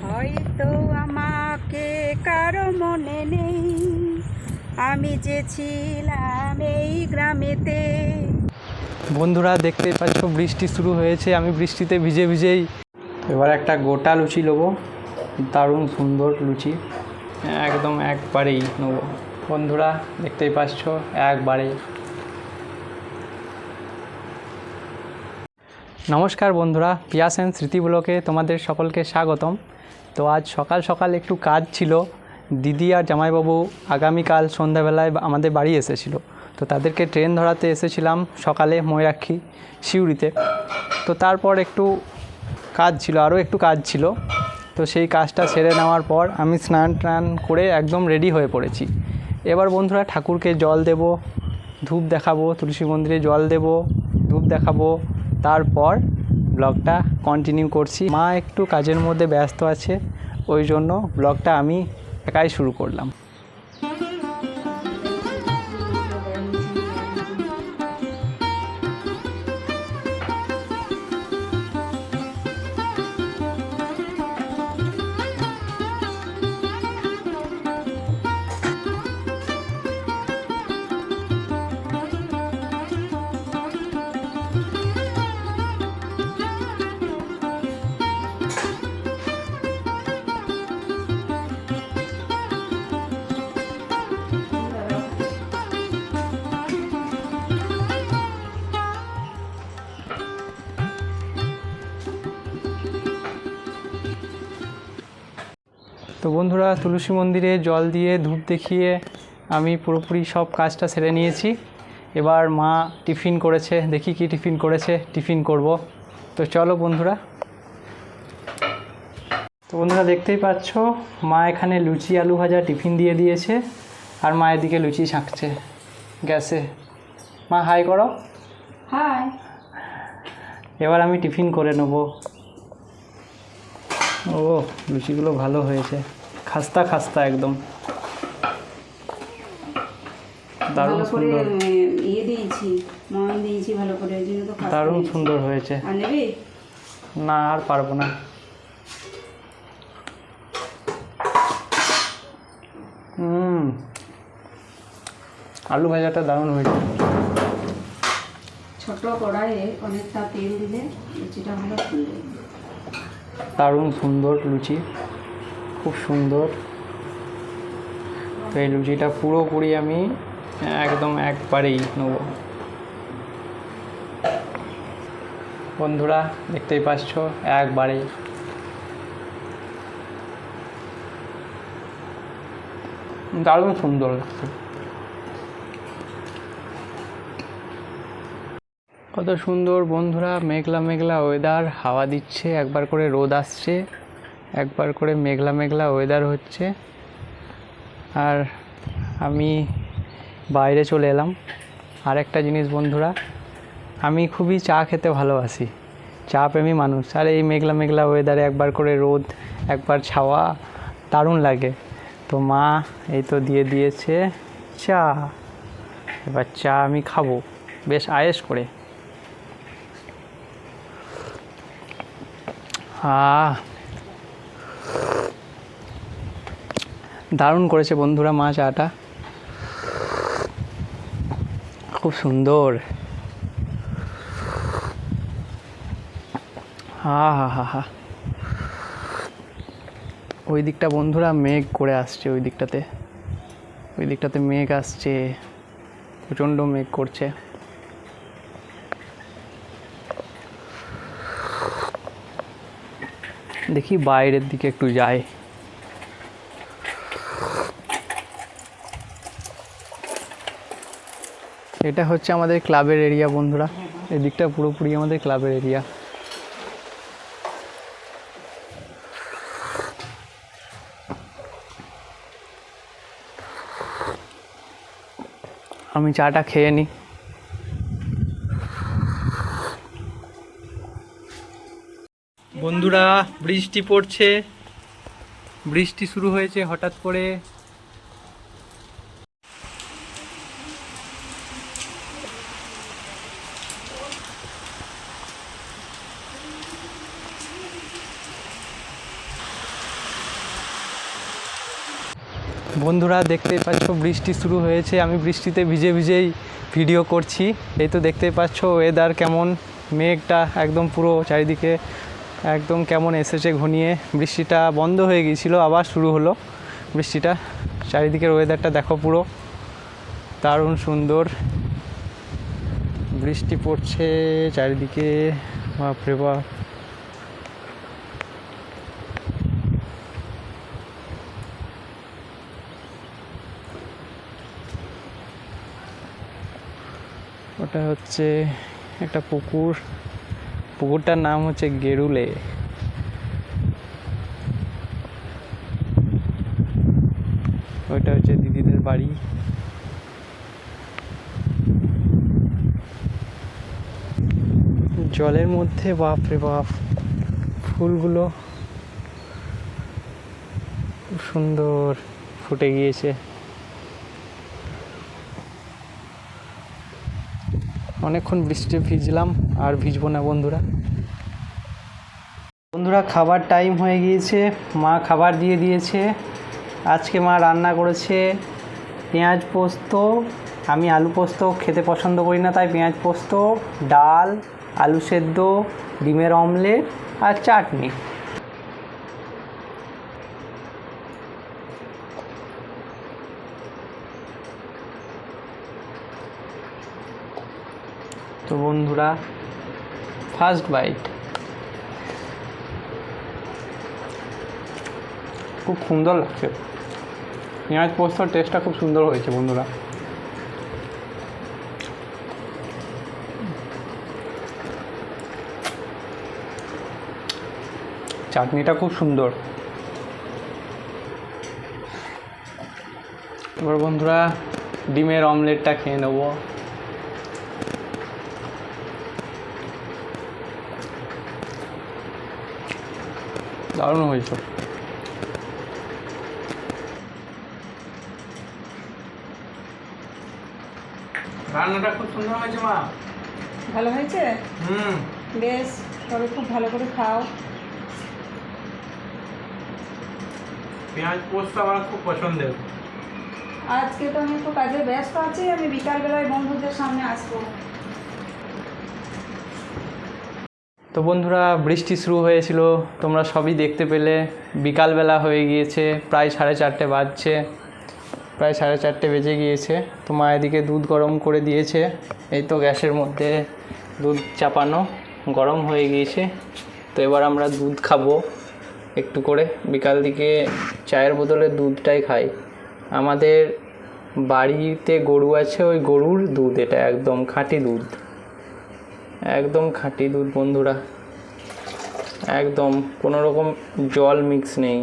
হয়তো আমাকে কারো মনে নেই, আমি যে ছিলাম এই গ্রামেতে। বন্ধুরা দেখতেই পাচ্ছ বৃষ্টি শুরু হয়েছে, আমি বৃষ্টিতে ভিজে ভিজেই এবার একটা গোটা লুচি নেবো। দারুণ সুন্দর লুচি, একদম একবারেই নেবো। বন্ধুরা দেখতেই পাচ্ছ একবারেই। নমস্কার বন্ধুরা, পিয়াস অ্যান্ড স্মৃতি ব্লকে তোমাদের সকলকে স্বাগতম। তো আজ সকাল সকাল একটু কাজ ছিল। দিদি আর জামাইবাবু আগামীকাল সন্ধ্যাবেলায় আমাদের বাড়ি এসেছিল, তো তাদেরকে ট্রেন ধরাতে এসেছিলাম সকালে ময়ূরাক্ষী সিউড়িতে। তো তারপর একটু কাজ ছিল, আরও একটু কাজ ছিল। তো সেই কাজটা সেরে নেওয়ার পর আমি স্নান টান করে একদম রেডি হয়ে পড়েছি। এবার বন্ধুরা ঠাকুরকে জল দেব, ধূপ দেখাবো, তুলসী মন্দিরে জল দেব, ধূপ দেখাবো, তারপর ব্লগটা কন্টিনিউ করছি। মা একটু কাজের মধ্যে ব্যস্ত আছে, ওই জন্য ব্লগটা আমি একাই শুরু করলাম। তো বন্ধুরা তুলসী মন্দিরে জল দিয়ে ধূপ দেখিয়ে আমি পুরোপুরি সব কাজটা সেরে নিয়েছি। এবার মা টিফিন করেছে, দেখি কি টিফিন করেছে, টিফিন করব। তো চলো বন্ধুরা। তো বন্ধুরা দেখতেই পাচ্ছ মা এখানে লুচি আলু ভাজা টিফিন দিয়ে দিয়েছে, আর মা এদিকে লুচি ছাঁকছে গ্যাসে। মা হাই করো। হাই। এবার আমি টিফিন করে নেব। ও লুচিগুলো ভালো হয়েছে, খাস্তা খাস্তা একদম, দারুণ সুন্দর। ইয়ে দিয়েছি, ময়ন দিয়েছি ভালো করে, ওই জন্য তো দারুণ সুন্দর হয়েছে। আর নেবে না আর পারবো না। আলু ভাজাটা দারুণ হয়েছে। ছোট কড়াইয়ে অনেকটা তেল দিলে লুচিটা ভালো ফুলবে। দারুণ সুন্দর লুচি, খুব সুন্দর। তো এই লুচিটা পুরোপুরি আমি একদম একবারেই নেব। বন্ধুরা দেখতেই পাচ্ছ একবারেই। দারুণ সুন্দর লাগছে। কত সুন্দর বন্ধুরা, মেঘলা মেঘলা ওয়েদার, হাওয়া দিচ্ছে, একবার করে রোদ আসছে, একবার করে মেঘলা মেঘলা ওয়েদার হচ্ছে। আর আমি বাইরে চলে এলাম। আর একটা জিনিস বন্ধুরা, আমি খুবই চা খেতে ভালোবাসি, চা প্রেমী মানুষ। আর এই মেঘলা মেঘলা ওয়েদারে একবার করে রোদ, একবার ছাওয়া, দারুণ লাগে। তো মা এই তো দিয়ে দিয়েছে চা, এবার চা আমি খাবো বেশ আয়েশ করে। দারুণ করেছে বন্ধুরা মা চাটা, খুব সুন্দর। হা হা হা হা। ওই দিকটা বন্ধুরা মেঘ করে আসছে, ওই দিকটাতে মেঘ আসছে, প্রচণ্ড মেঘ করছে। দেখি বাইরের দিকে একটু যাই। এটা হচ্ছে আমাদের ক্লাবের এরিয়া বন্ধুরা, এই দিকটা পুরোপুরি আমাদের ক্লাবের এরিয়া। আমি চাটা খেয়ে নিই। বন্ধুরা বৃষ্টি পড়ছে, বৃষ্টি শুরু হয়েছে হঠাৎ করে। বন্ধুরা দেখতেই পাচ্ছ বৃষ্টি শুরু হয়েছে, আমি বৃষ্টিতে ভিজে ভিজেই ভিডিও করছি। এই তো দেখতেই পাচ্ছ ওয়েদার কেমন, মেঘটা একদম পুরো চারিদিকে একদম কেমন এসেছে ঘনিয়ে। বৃষ্টিটা বন্ধ হয়ে গিয়েছিল, আবার শুরু হলো বৃষ্টিটা। চারিদিকের ওয়েদারটা দেখো, পুরো দারুণ সুন্দর বৃষ্টি পড়ছে চারিদিকে, বাপরে বাপ। ওটা হচ্ছে একটা পুকুর, পুকুরটার নাম হচ্ছে গেরুলে। ওইটা হচ্ছে দিদিদের বাড়ি। জলের মধ্যে বাপরে বাপ ফুলগুলো খুব সুন্দর ফুটে গিয়েছে। অনেকক্ষণ বৃষ্টিতে ভিজলাম, আর ভিজবো না বন্ধুরা। বন্ধুরা খাবার টাইম হয়ে গিয়েছে, মা খাবার দিয়ে দিয়েছে। আজকে মা রান্না করেছে পেঁয়াজ পোস্ত। আমি আলু পোস্ত খেতে পছন্দ করি না, তাই পেঁয়াজ পোস্ত, ডাল, আলু সেদ্ধ, ডিমের অমলেট আর চাটনি। তো বন্ধুরা ফার্স্ট বাইট, খুব সুন্দর লাগছে। পেঁয়াজ পোস্তর টেস্টটা খুব সুন্দর হয়েছে বন্ধুরা। চাটনিটা খুব সুন্দর। এবার বন্ধুরা ডিমের অমলেটটা খেয়ে নেবো। দারুণ হয়েছে। রান্নাটা খুব সুন্দর হয়েছে মা। ভালো হয়েছে? বেশ, তবে খুব ভালো করে খাও। পেঁয়াজ পোস্ত আমার খুব পছন্দের। আজকে তো আমি একটু কাজে ব্যস্ত আছি, আমি বিকালবেলায় বন্ধুদের সামনে আসবো। তো বন্ধুরা বৃষ্টি শুরু হয়েছিল, তোমরা সবই দেখতে পেলে। বিকালবেলা হয়ে গিয়েছে, প্রায় 4:30 বাজছে, প্রায় 4:30 বেজে গিয়েছে। তো মা এদিকে দুধ গরম করে দিয়েছে। এই তো গ্যাসের মধ্যে দুধ চাপানো, গরম হয়ে গিয়েছে। তো এবার আমরা দুধ খাবো একটু করে। বিকাল দিকে চায়ের বদলে দুধটাই খাই। আমাদের বাড়িতে গরু আছে, ওই গরুর দুধ, এটা একদম খাঁটি দুধ, একদম খাঁটি দুধ বন্ধুরা, একদম কোনো রকম জল মিক্স নেই,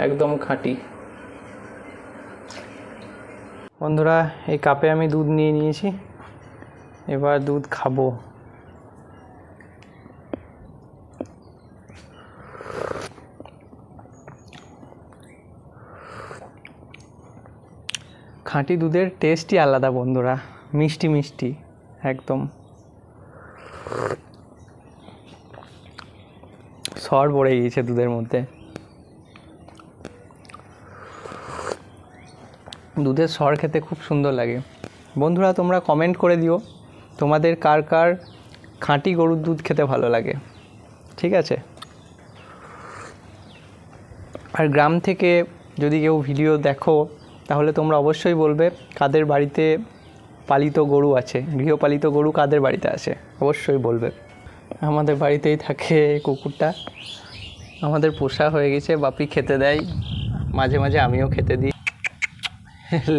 একদম খাঁটি। বন্ধুরা এই কাপে আমি দুধ নিয়ে নিয়েছি, এবার দুধ খাবো। খাঁটি দুধের টেস্টই আলাদা বন্ধুরা, মিষ্টি মিষ্টি একদম। সর পড়ে গিয়েছে দুধের মধ্যে। দুধের সর খেতে খুব সুন্দর লাগে। বন্ধুরা তোমরা কমেন্ট করে দিও তোমাদের কার কার খাঁটি গরুর দুধ খেতে ভালো লাগে, ঠিক আছে? আর গ্রাম থেকে যদি কেউ ভিডিও দেখো তাহলে তোমরা অবশ্যই বলবে কাদের বাড়িতে পালিত গরু আছে, গৃহপালিত গরু কাদের বাড়িতে আছে, অবশ্যই বলবে। আমাদের বাড়িতেই থাকে কুকুরটা, আমাদের পোষা হয়ে গেছে, বাপি খেতে দেয়, মাঝে মাঝে আমিও খেতে দিই।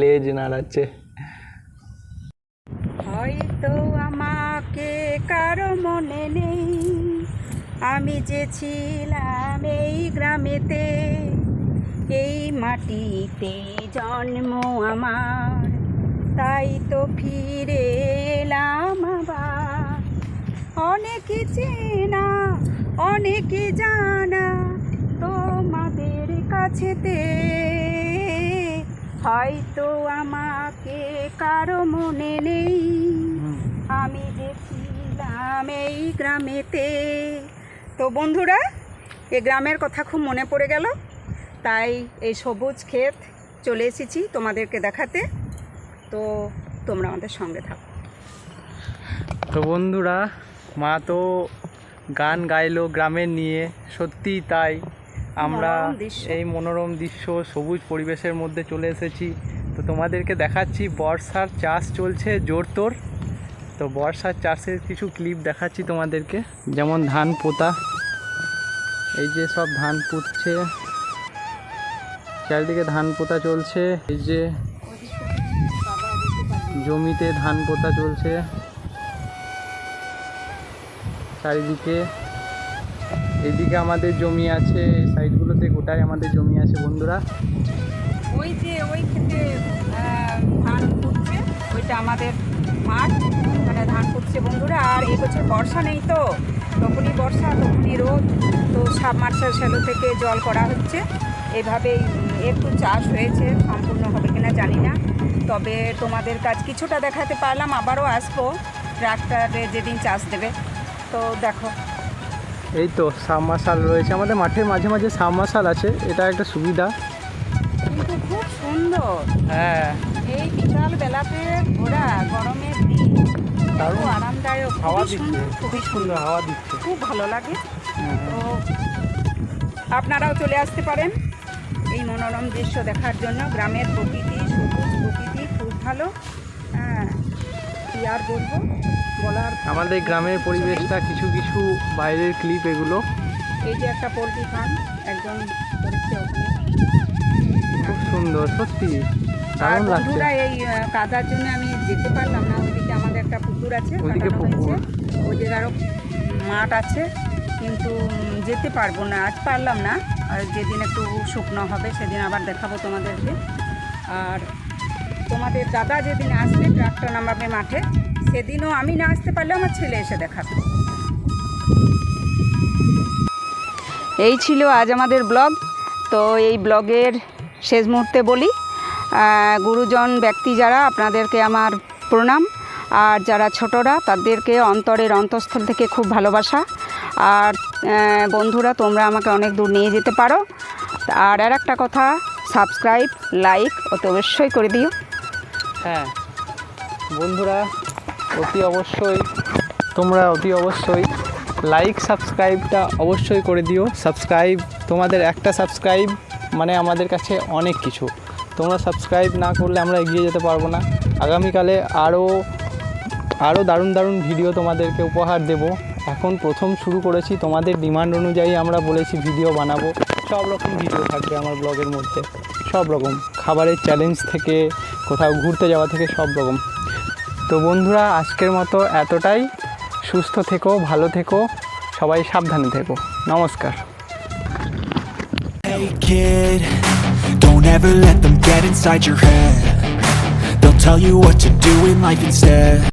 লেজ নাড়াচ্ছে। হয়তো আমাকে কারো মনে নেই, আমি যে ছিলাম এই গ্রামেতে, এই মাটিতে জন্ম আমার, তাই তো ফিরে এলাম আবার। অনেকে চেনা অনেকে জানা তোমাদের কাছেতে, হয়তো আমাকে কারো মনে নেই, আমি যে ছিলাম এই গ্রামেতে। তো বন্ধুরা এই গ্রামের কথা খুব মনে পড়ে গেল। তাই এই সবুজ ক্ষেত চলে এসেছি তোমাদেরকে দেখাতে। তো তোমরা আমাদের সঙ্গে থাকো। তো বন্ধুরা, মা তো গান গাইলো গ্রামের নিয়ে, সত্যিই তাই আমরা মনোরম দৃশ্য। এই মনোরম দৃশ্য সবুজ পরিবেশের মধ্যে চলে এসেছি। তো তোমাদেরকে দেখাচ্ছি বর্ষার চাষ চলছে জোরতোর। তো বর্ষার চাষের কিছু ক্লিপ দেখাচ্ছি তোমাদেরকে, যেমন ধান পোতা, এই যে সব ধান পুঁতছে, চারিদিকে ধান পোতা চলছে, এই যে জমিতে ধান পোতা চলছে চারিদিকে। এইদিকে আমাদের জমি আছে, এই সাইডগুলোতে গোটাই আমাদের জমি আছে বন্ধুরা। ওই যে ওই ক্ষেতে ধান পুঁতছে, ওইটা আমাদের মাঠ, ওখানে ধান পুঁতছে বন্ধুরা। আর এই বছর বর্ষা নেই, তো তখনই বর্ষা তখনই রোদ, তো সাবমার্শাল শ্যালো থেকে জল করা হচ্ছে। এভাবেই একটু চাষ হয়েছে, সম্পূর্ণ হবে কিনা জানি না, তবে তোমাদের কাজ কিছুটা দেখাতে পারলাম। আবারও আসবো ট্রাক্টরে যেদিন চাষ দেবে। তো দেখো, এই তো সাবমার্শাল রয়েছে আমাদের মাঠের মাঝে মাঝে, সাবমার্শাল আছে, এটা একটা সুবিধা। কিন্তু খুব সুন্দর। হ্যাঁ, এই বিকাল বেলাতে ঘোরা, গরমের দিন, দারুণ খুব আরামদায়ক, হাওয়া খুবই দিচ্ছে, সুন্দর, খুবই সুন্দর হাওয়া দিচ্ছে। খুব ভালো লাগে। তো আপনারাও চলে আসতে পারেন এই মনোরম দৃশ্য দেখার জন্য। গ্রামের প্রকৃতি, সবুজ প্রকৃতি খুব ভালো। হ্যাঁ, কি আর বলবো, বলার। আমাদের গ্রামের পরিবেশটা কিছু কিছু বাইরের ক্লিপ এগুলো। এই যে একটা পোলট্রি ফার্ম একজন করেছে ওখানে, খুব সুন্দর, সত্যি আর দারুণ লাগছে। বন্ধুরা এই কাদার জন্য আমি যেতে পারলাম না। ওইদিকে আমাদের একটা পুকুর আছে, ওইদিকে কাটানো পুকুর। হয়েছে, ওই দিকে আরও মাঠ আছে, কিন্তু যেতে পারবো না, আজ পারলাম না। আর যেদিন একটু শুকনো হবে সেদিন আবার দেখাবো তোমাদেরকে। আর তোমাদের দাদা যেদিন আসবে, ট্রাক্টর নামাবে মাঠে, সেদিনও আমি না আসতে পারলে আমার ছেলে এসে দেখাবে। এই ছিল আজ আমাদের ব্লগ। তো এই ব্লগের শেষ মুহূর্তে বলি, গুরুজন ব্যক্তি যারা, আপনাদেরকে আমার প্রণাম। আর যারা ছোটরা, তাদেরকে অন্তরের অন্তঃস্থল থেকে খুব ভালোবাসা। আর বন্ধুরা, তোমরা আমাকে অনেক দূর নিয়ে যেতে পারো। আর একটা কথা, সাবস্ক্রাইব, লাইক অতি অবশ্যই করে দিও। হ্যাঁ বন্ধুরা, তোমরা অতি অবশ্যই লাইক সাবস্ক্রাইবটা অবশ্যই করে দিও। সাবস্ক্রাইব, তোমাদের একটা সাবস্ক্রাইব মানে আমাদের কাছে অনেক কিছু। তোমরা সাবস্ক্রাইব না করলে আমরা এগিয়ে যেতে পারবো না। আগামীকালে আরও দারুণ দারুণ ভিডিও তোমাদেরকে উপহার দেব। এখন প্রথম শুরু করেছি, তোমাদের ডিমান্ড অনুযায়ী আমরা বলেছি ভিডিও বানাবো। সব রকম ভিডিও থাকবে আমার ব্লগের মধ্যে, সব রকম, খাবারের চ্যালেঞ্জ থেকে কোথাও ঘুরতে যাওয়া থেকে সব রকম। তো বন্ধুরা, আজকের মতো এতটাই। সুস্থ থেকো, ভালো থেকো, সবাই সাবধানে থেকো। নমস্কার। Hey kid, don't ever let them get inside your head. They'll tell you what to do in life instead.